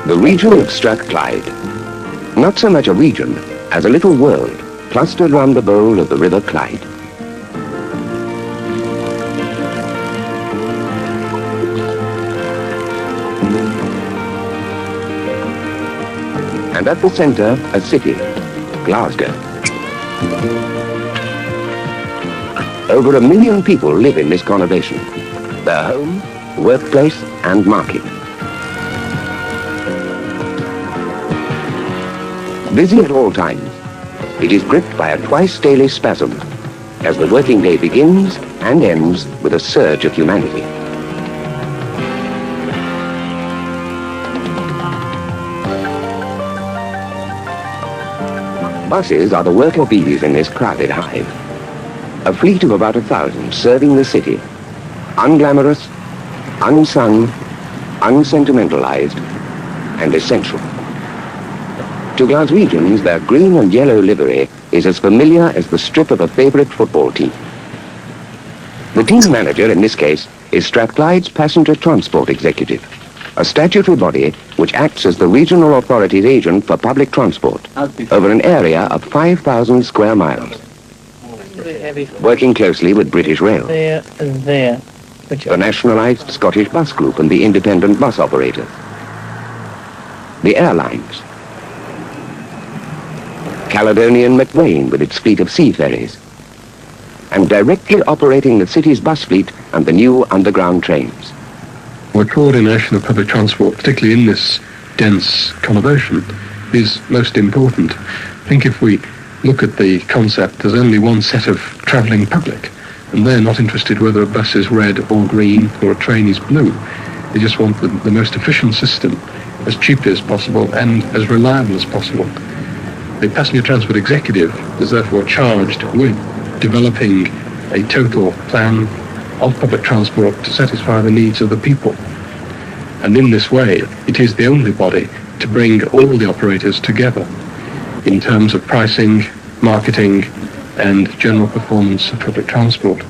The region of Strathclyde, not so much a region as a little world clustered round the bowl of the River Clyde. And at the centre, a city, Glasgow. Over 1 million people live in this conurbation, their home, workplace and market. Busy at all times, it is gripped by a twice-daily spasm as the working day begins and ends with a surge of humanity. Buses are the worker bees in this crowded hive. A fleet of about 1,000 serving the city, unglamorous, unsung, unsentimentalized, and essential. To Glaswegians, their green and yellow livery is as familiar as the strip of a favorite football team. The team manager in this case is Strathclyde's Passenger Transport Executive, a statutory body which acts as the regional authority's agent for public transport over an area of 5,000 square miles, working closely with British Rail, the nationalised Scottish Bus Group and the independent bus operators, the airlines, Caledonian McVane with its fleet of sea ferries, and directly operating the city's bus fleet and the new underground trains. The coordination of public transport, particularly in this dense conurbation, is most important. I think if we look at the concept, there's only one set of travelling public, and they're not interested whether a bus is red or green or a train is blue. They just want the most efficient system, as cheaply as possible and as reliable as possible. The Passenger Transport Executive is therefore charged with developing a total plan of public transport to satisfy the needs of the people. And in this way, it is the only body to bring all the operators together in terms of pricing, marketing, and general performance of public transport.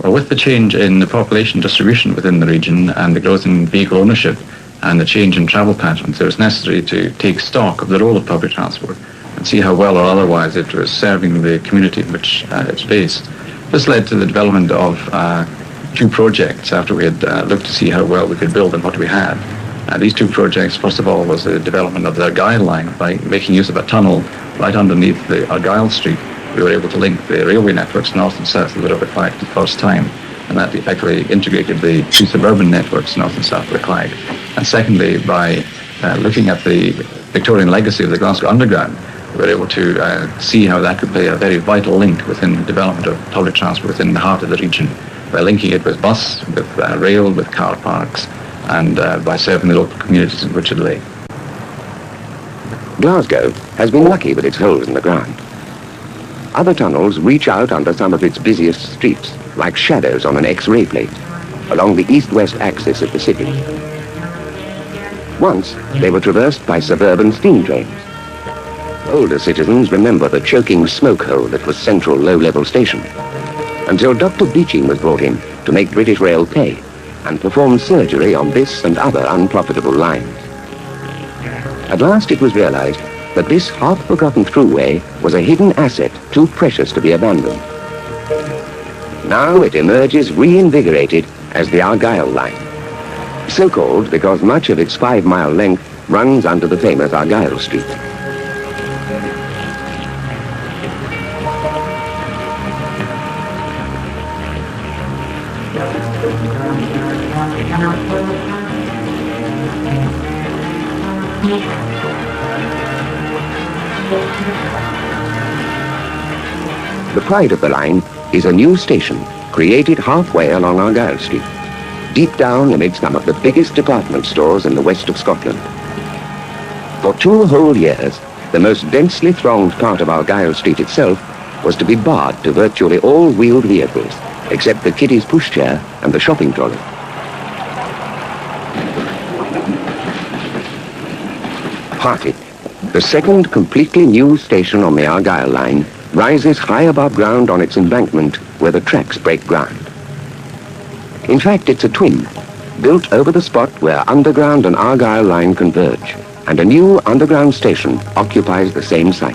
Well, with the change in the population distribution within the region and the growth in vehicle ownership and the change in travel patterns, it was necessary to take stock of the role of public transport and see how well or otherwise it was serving the community in which it's based. This led to the development of two projects after we had looked to see how well we could build on what we had. These two projects, first of all, was the development of the Argyll line. By making use of a tunnel right underneath the Argyll Street, we were able to link the railway networks north and south of the River Clyde for the first time, and that effectively integrated the two suburban networks north and south of the Clyde. And secondly, by looking at the Victorian legacy of the Glasgow Underground, we were able to see how that could play a very vital link within the development of public transport within the heart of the region, by linking it with bus, with rail, with car parks, and by serving the local communities in which it lay. Glasgow has been lucky with its holes in the ground. Other tunnels reach out under some of its busiest streets, like shadows on an X-ray plate, along the east-west axis of the city. Once, they were traversed by suburban steam trains. Older citizens remember the choking smoke hole that was Central Low-Level Station, until Dr. Beeching was brought in to make British Rail pay and perform surgery on this and other unprofitable lines. At last it was realized that this half-forgotten throughway was a hidden asset too precious to be abandoned. Now it emerges reinvigorated as the Argyll line, so-called because much of its 5-mile length runs under the famous Argyll Street. The pride of the line is a new station created halfway along Argyll Street. deep down amid some of the biggest department stores in the west of Scotland. For 2 whole years, the most densely thronged part of Argyle Street itself was to be barred to virtually all wheeled vehicles, except the kiddie's pushchair and the shopping trolley. Hartig, the second completely new station on the Argyle line, rises high above ground on its embankment where the tracks break ground. In fact, it's a twin, built over the spot where Underground and Argyle line converge, and a new underground station occupies the same site.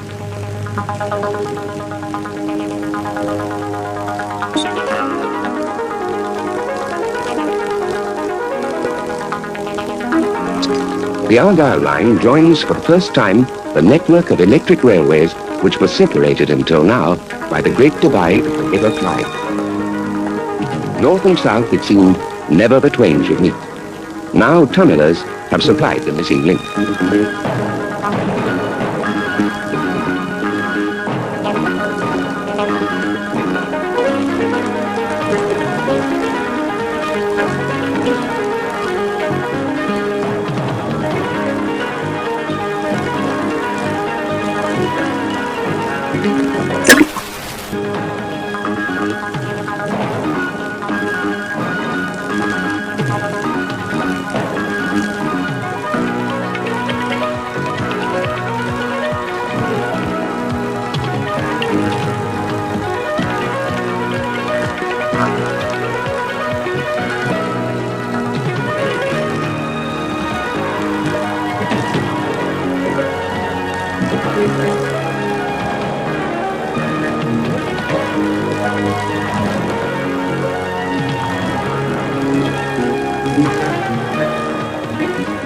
The Argyle line joins for the first time the network of electric railways which was separated until now by the Great Divide of the River Clyde. North and south, it seemed, never the twain should meet. Now tunnellers have supplied the missing link.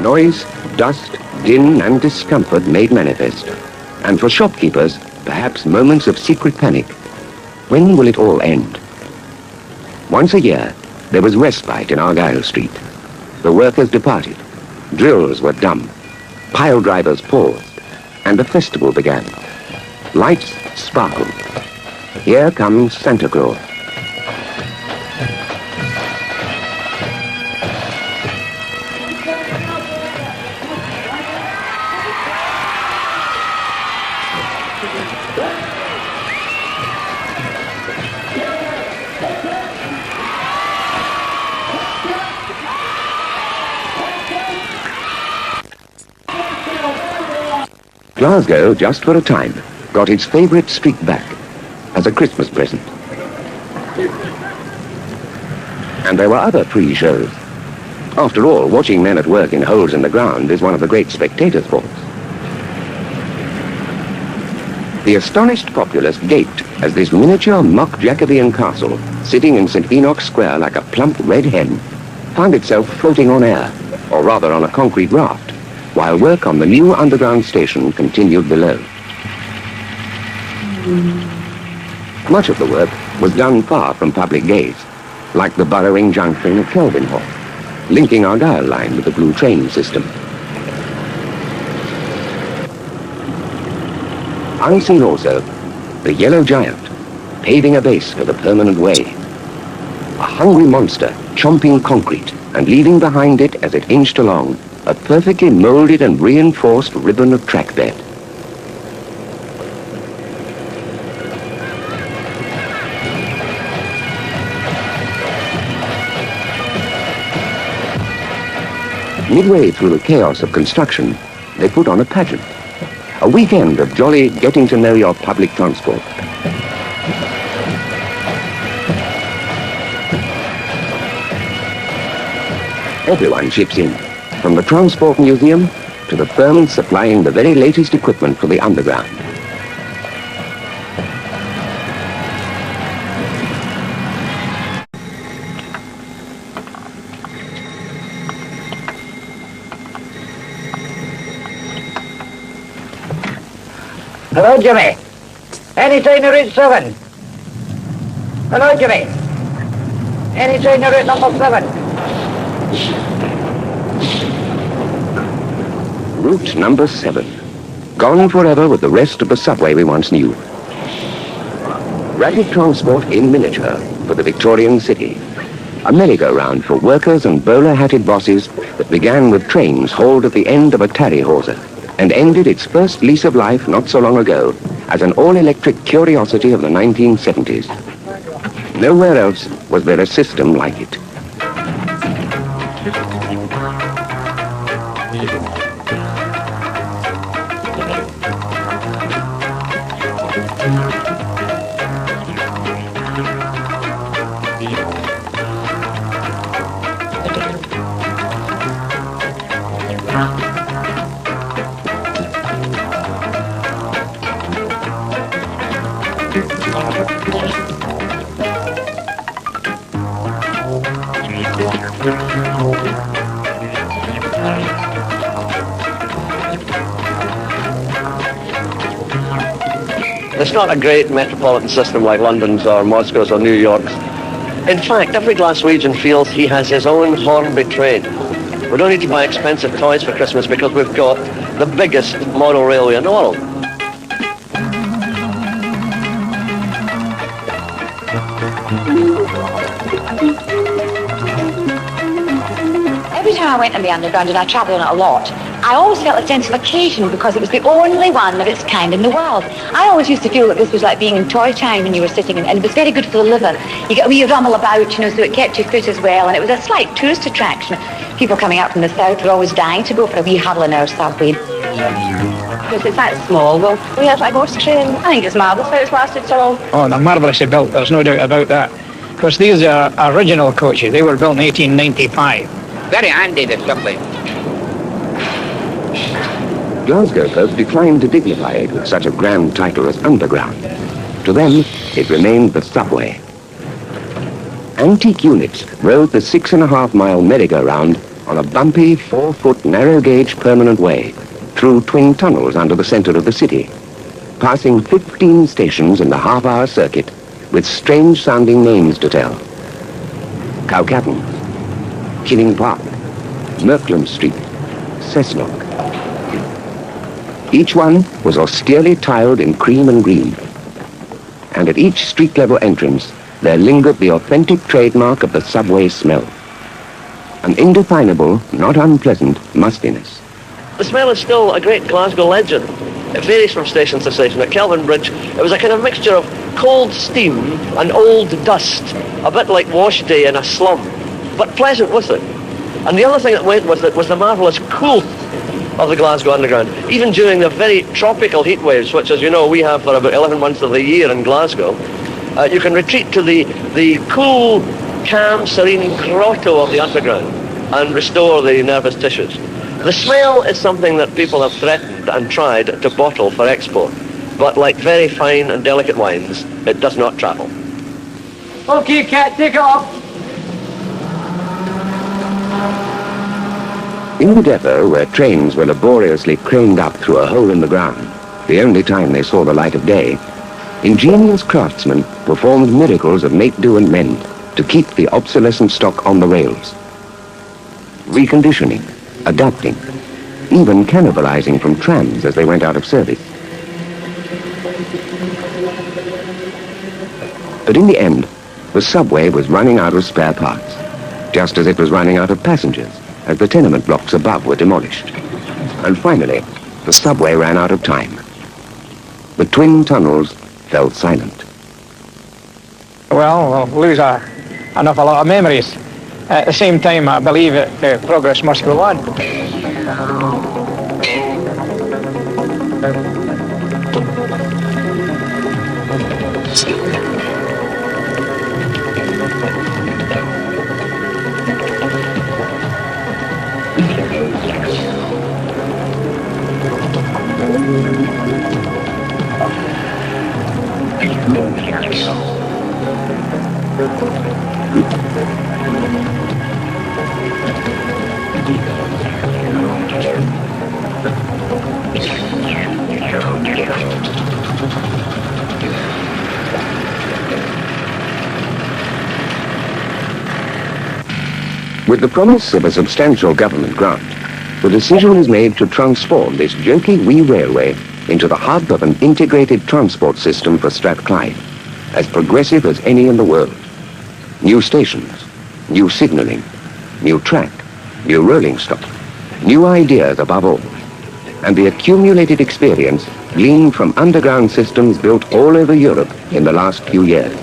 Noise, dust, din and discomfort made manifest, and for shopkeepers, perhaps moments of secret panic. When will it all end? Once a year, there was respite in Argyle Street. The workers departed, drills were dumb, pile drivers paused, and the festival began. Lights sparkled. Here comes Santa Claus. Glasgow, just for a time, got its favourite street back as a Christmas present. And there were other free shows. After all, watching men at work in holes in the ground is one of the great spectator sports. The astonished populace gaped as this miniature mock Jacobean castle, sitting in St. Enoch's Square like a plump red hen, found itself floating on air, or rather on a concrete raft, while work on the new underground station continued below. Much of the work was done far from public gaze, like the burrowing junction at Kelvinhall, linking Argyle line with the blue train system. Unseen also, the yellow giant, paving a base for the permanent way. A hungry monster chomping concrete and leaving behind it, as it inched along, a perfectly molded and reinforced ribbon of track bed. Midway through the chaos of construction, they put on a pageant, a weekend of jolly getting to know your public transport. Everyone chips in, from the Transport Museum to the firm supplying the very latest equipment for the underground. Hello, Jimmy. Any train to route 7? Hello, Jimmy. Any train to route number 7? Route number 7. Gone forever with the rest of the subway we once knew. Rapid transport in miniature for the Victorian city. a merry-go-round for workers and bowler-hatted bosses that began with trains hauled at the end of a tarry hawser and ended its first lease of life not so long ago as an all-electric curiosity of the 1970s. Nowhere else was there a system like it. It's not a great metropolitan system like London's or Moscow's or New York's. In fact, every Glaswegian feels he has his own Hornby train. We don't need to buy expensive toys for Christmas because we've got the biggest model railway in the world. Every time I went on the Underground, and I travelled on it a lot, I always felt a sense of occasion because it was the only one of its kind in the world. I always used to feel that this was like being in Toy Town when you were sitting in, and it was very good for the liver. You get a wee rumble about, you know, so it kept you fit as well, and it was a slight tourist attraction. People coming up from the south were always dying to go for a wee huddle in our subway. Because it's that small, well, we have a ghost train. I think it's marvellous how it's lasted so long. Oh, they're marvellously built, there's no doubt about that. Because these are original coaches, they were built in 1895. Very handy, this subway. Glasgow folk declined to dignify it with such a grand title as Underground. To them, it remained the subway. Antique units rode the 6.5-mile merry-go-round on a bumpy, 4-foot, narrow-gauge permanent way through twin tunnels under the center of the city, passing 15 stations in the half-hour circuit with strange-sounding names to tell. Cowcaddon, Kinning Park, Merkland Street, Cessnock. Each one was austerely tiled in cream and green. And at each street-level entrance, there lingered the authentic trademark of the subway smell. An indefinable, not unpleasant mustiness. The smell is still a great Glasgow legend. It varies from station to station. At Kelvin Bridge, it was a kind of mixture of cold steam and old dust, a bit like wash day in a slum, but pleasant with it. And the other thing that went with it was the marvellous coolth of the Glasgow Underground, even during the very tropical heat waves, which, as you know, we have for about 11 months of the year in Glasgow. You can retreat to the cool, calm, serene grotto of the Underground and restore the nervous tissues. The smell is something that people have threatened and tried to bottle for export, but like very fine and delicate wines, it does not travel. Okay, Cat, take off. In the depot, where trains were laboriously craned up through a hole in the ground, the only time they saw the light of day, ingenious craftsmen performed miracles of make-do and mend to keep the obsolescent stock on the rails. Reconditioning, adapting, even cannibalizing from trams as they went out of service. But in the end, the subway was running out of spare parts, just as it was running out of passengers, as the tenement blocks above were demolished. And finally, the subway ran out of time. The twin tunnels fell silent. Well, we'll lose an awful lot of memories. At the same time, I believe that progress must go on. With the promise of a substantial government grant, the decision is made to transform this jerky wee railway into the hub of an integrated transport system for Strathclyde, as progressive as any in the world. New stations, new signalling, new track, new rolling stock, new ideas above all, and the accumulated experience gleaned from underground systems built all over Europe in the last few years.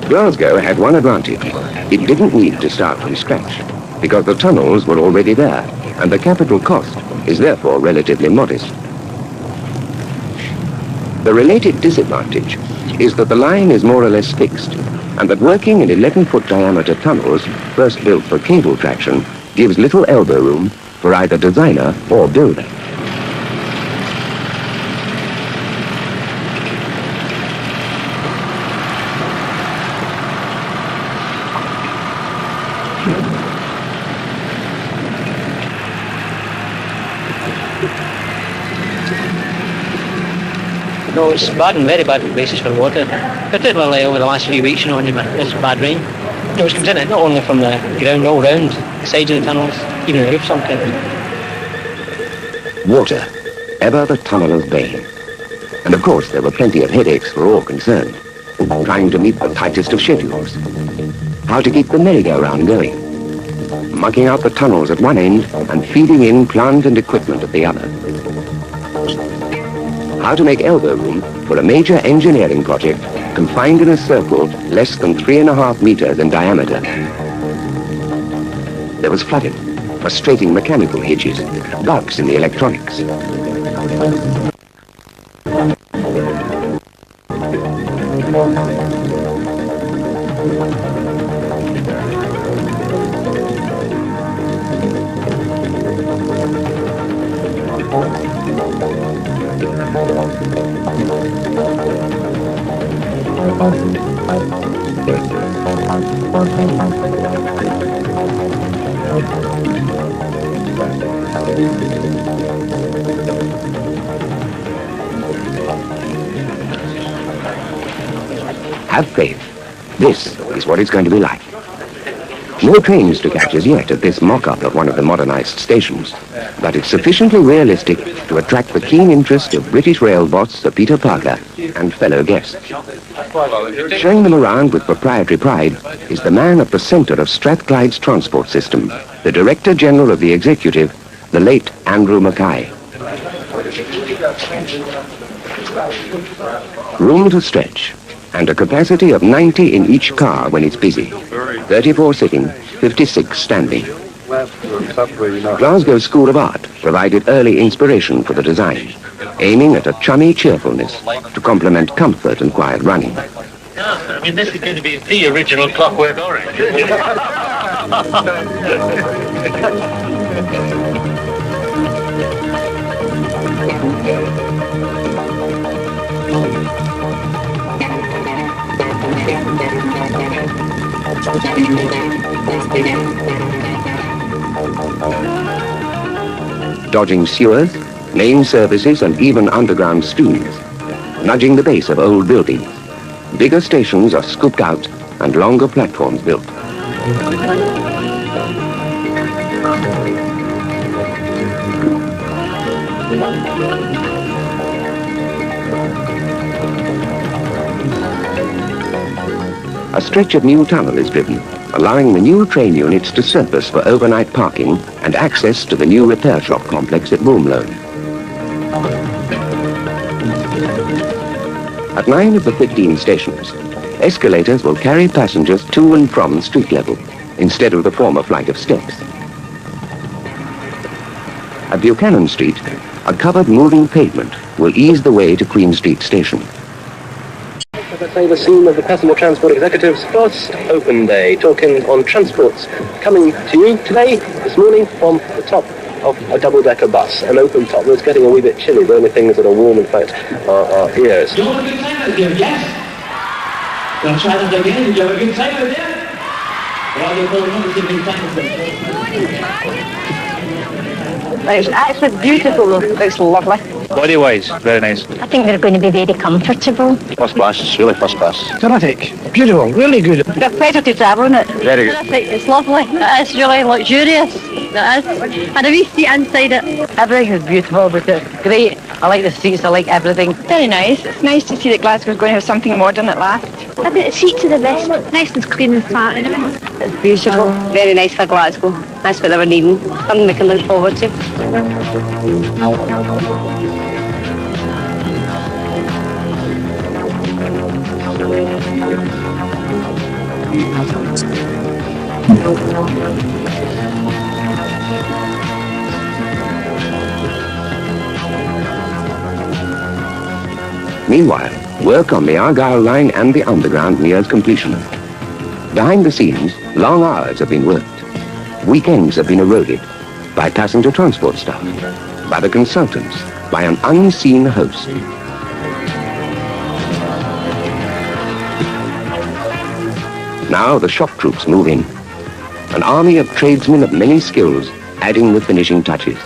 Glasgow had one advantage. It didn't need to start from scratch, because the tunnels were already there, and the capital cost is therefore relatively modest. The related disadvantage is that the line is more or less fixed, and that working in 11-foot diameter tunnels, first built for cable traction, gives little elbow room for either designer or builder. No, it's bad and very bad places for water, particularly over the last few weeks, you know, when there's bad rain. It was comes in it not only from the ground all round, the sides of the tunnels, even the roof sunken. Water, ever the tunneler's bane. And of course there were plenty of headaches for all concerned, trying to meet the tightest of schedules, how to keep the merry-go-round going, mucking out the tunnels at one end and feeding in plant and equipment at the other. How to make elbow room for a major engineering project confined in a circle less than 3.5 meters in diameter. There was flooding, frustrating mechanical hitches, bugs in the electronics. Have faith. This is what it's going to be like. No trains to catch as yet at this mock-up of one of the modernized stations, but it's sufficiently realistic to attract the keen interest of British rail boss Sir Peter Parker and fellow guests. Showing them around with proprietary pride is the man at the center of Strathclyde's transport system, the Director General of the Executive, the late Andrew Mackay. Room to stretch, and a capacity of 90 in each car when it's busy. 34 sitting, 56 standing. Glasgow School of Art provided early inspiration for the design, aiming at a chummy cheerfulness to complement comfort and quiet running. I mean, this is going to be the original Clockwork Orange. Dodging sewers, main services and even underground stones, nudging the base of old buildings. Bigger stations are scooped out and longer platforms built. A stretch of new tunnel is driven, allowing the new train units to surface for overnight parking and access to the new repair shop complex at Boomloan. At 9 of the 15 stations, escalators will carry passengers to and from street level, instead of the former flight of steps. At Buchanan Street, a covered moving pavement will ease the way to Queen Street Station. Let's say the scene of the Passenger Transport Executive's first open day, talking on transports, coming to you today, this morning, from the top of a double-decker bus, an open top. It's getting a wee bit chilly. The only things that are warm, in fact, are our ears. You have a good time out there, yes? Gonna try that again? Did you have a good time out there? Well, you're going on to give me time. It's actually beautiful. It's lovely. Body-wise, very nice. I think they're going to be very comfortable. First class, it's really first class. Terrific. Beautiful. Really good. It's a pleasure to travel in it. Very good. Terrific. It's lovely. It's really luxurious. It is. And a wee seat inside it. Everything is beautiful, but it's great. I like the seats. I like everything. Very nice. It's nice to see that Glasgow's going to have something modern at last. I think the seats are the best. Nice and clean and flat and everything. It's beautiful. Very nice for Glasgow. That's what they were needing. Something we can look forward to. Meanwhile, work on the Argyle line and the Underground nears completion. Behind the scenes, long hours have been worked. Weekends have been eroded by passenger transport staff, by the consultants, by an unseen host. Now the shop troops move in. An army of tradesmen of many skills adding the finishing touches.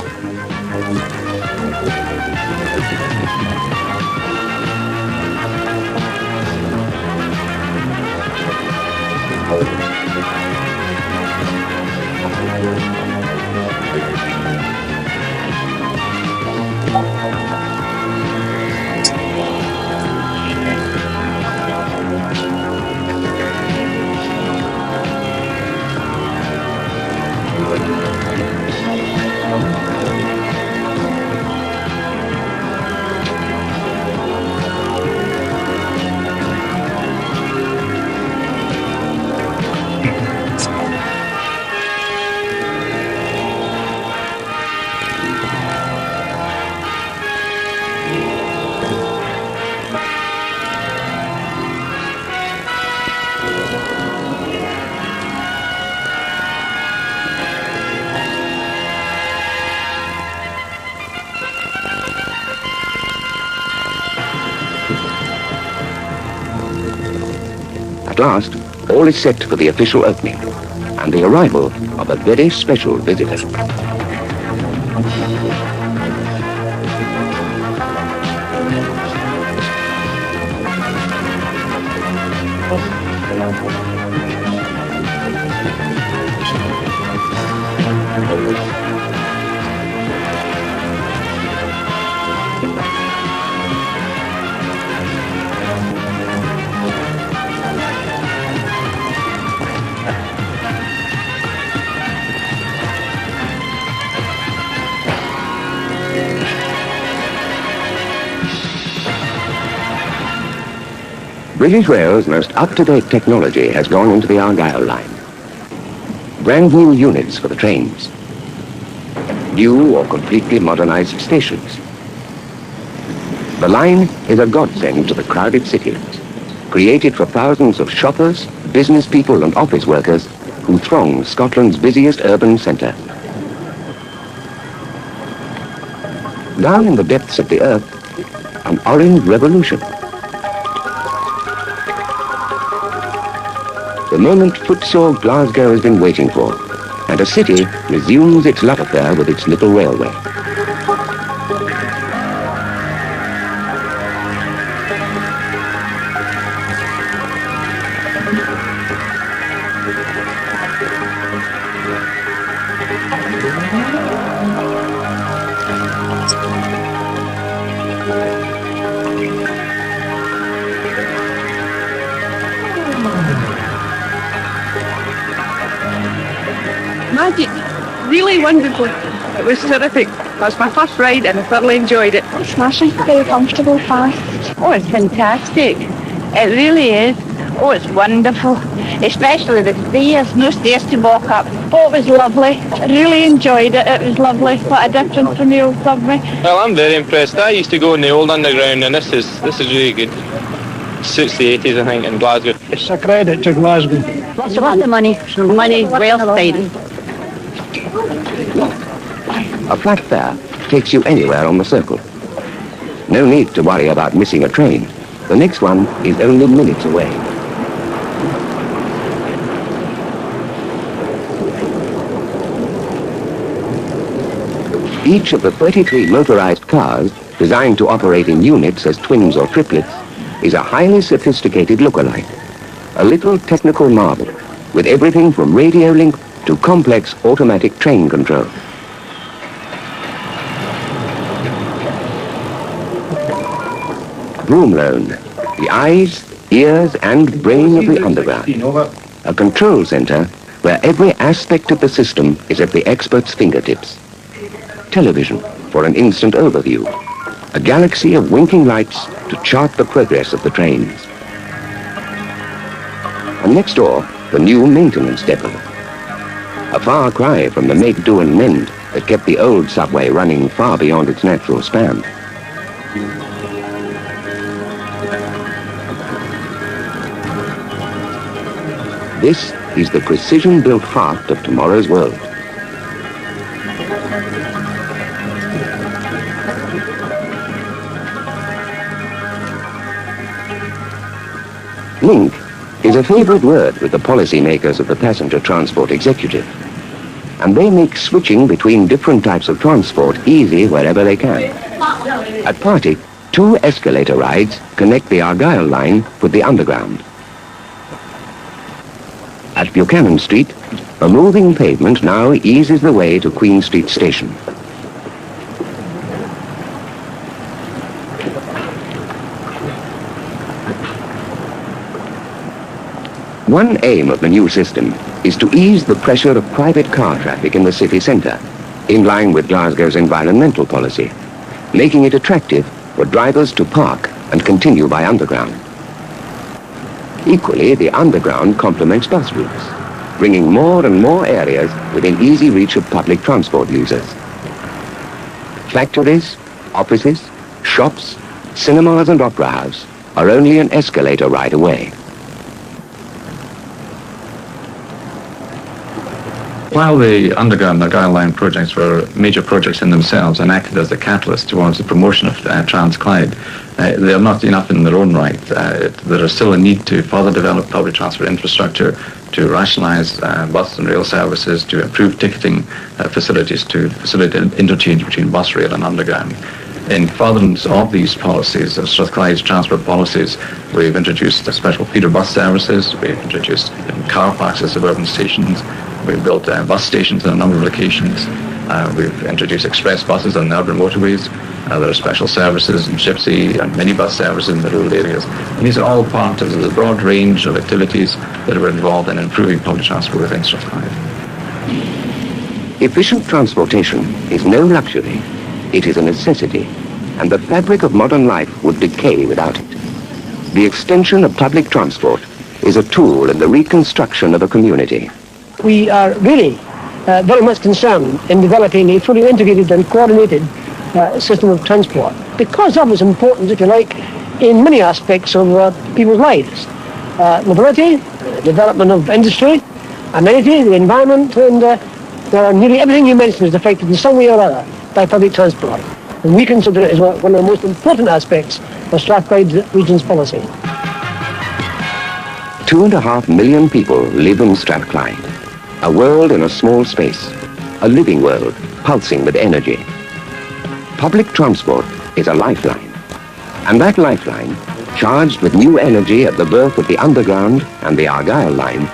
At last, all is set for the official opening and the arrival of a very special visitor. British Rail's most up-to-date technology has gone into the Argyle line. Brand new units for the trains. New or completely modernized stations. The line is a godsend to the crowded city, created for thousands of shoppers, business people and office workers who throng Scotland's busiest urban centre. Down in the depths of the earth, an orange revolution. The moment footsore Glasgow has been waiting for, and a city resumes its love affair with its little railway. Magic. Really wonderful. It was terrific. That was my first ride and I thoroughly enjoyed it. It's smashing. Very comfortable, fast. Oh, it's fantastic. It really is. Oh, it's wonderful. Especially the stairs. No stairs to walk up. Oh, it was lovely. I really enjoyed it. It was lovely. What a difference from the old subway. Well, I'm very impressed. I used to go in the old underground and this is really good. Suits the 80s, I think, in Glasgow. It's a credit to Glasgow. Lots of money. Money well spent. A flat fare takes you anywhere on the circle. No need to worry about missing a train. The next one is only minutes away. Each of the 33 motorized cars, designed to operate in units as twins or triplets, is a highly sophisticated look-alike, a little technical marvel, with everything from radio link to complex automatic train control. Broomloan, the eyes, ears and brain of the underground. A control center where every aspect of the system is at the expert's fingertips. Television for an instant overview. A galaxy of winking lights to chart the progress of the trains. And next door, the new maintenance depot. A far cry from the make, do and mend that kept the old subway running far beyond its natural span. This is the precision-built heart of tomorrow's world. Link is a favorite word with the policymakers of the passenger transport executive, and they make switching between different types of transport easy wherever they can. At Partick, 2 escalator rides connect the Argyle line with the Underground. At Buchanan Street, a moving pavement now eases the way to Queen Street Station. One aim of the new system is to ease the pressure of private car traffic in the city centre, in line with Glasgow's environmental policy, making it attractive for drivers to park and continue by Underground. Equally, the Underground complements bus routes, bringing more and more areas within easy reach of public transport users. Factories, offices, shops, cinemas and opera house are only an escalator ride away. While the Underground and Argyle Line projects were major projects in themselves and acted as a catalyst towards the promotion of Trans-Clyde, they are not enough in their own right. There is still a need to further develop public transport infrastructure, to rationalise bus and rail services, to improve ticketing facilities, to facilitate interchange between bus, rail and Underground. In furtherance of these policies, of Strathclyde's transport policies, we've introduced special feeder bus services, we've introduced car parks at suburban stations, we've built bus stations in a number of locations, we've introduced express buses on the urban motorways, there are special services in Shipsy and minibus services in the rural areas. And these are all part of the broad range of activities that are involved in improving public transport within Strathclyde. Efficient transportation is no luxury. It is a necessity, and the fabric of modern life would decay without it. The extension of public transport is a tool in the reconstruction of a community. We are really very much concerned in developing a fully integrated and coordinated system of transport because of its importance, if you like, in many aspects of people's lives. Mobility, development of industry, amenity, the environment, and nearly everything you mentioned is affected in some way or other by public transport. And we consider it as one of the most important aspects of Strathclyde Region's policy. 2.5 million people live in Strathclyde, a world in a small space, a living world pulsing with energy. Public transport is a lifeline, and that lifeline, charged with new energy at the birth of the Underground and the Argyle line,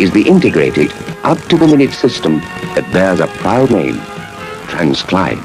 is the integrated, up-to-the-minute system that bears a proud name, Trans-Clyde.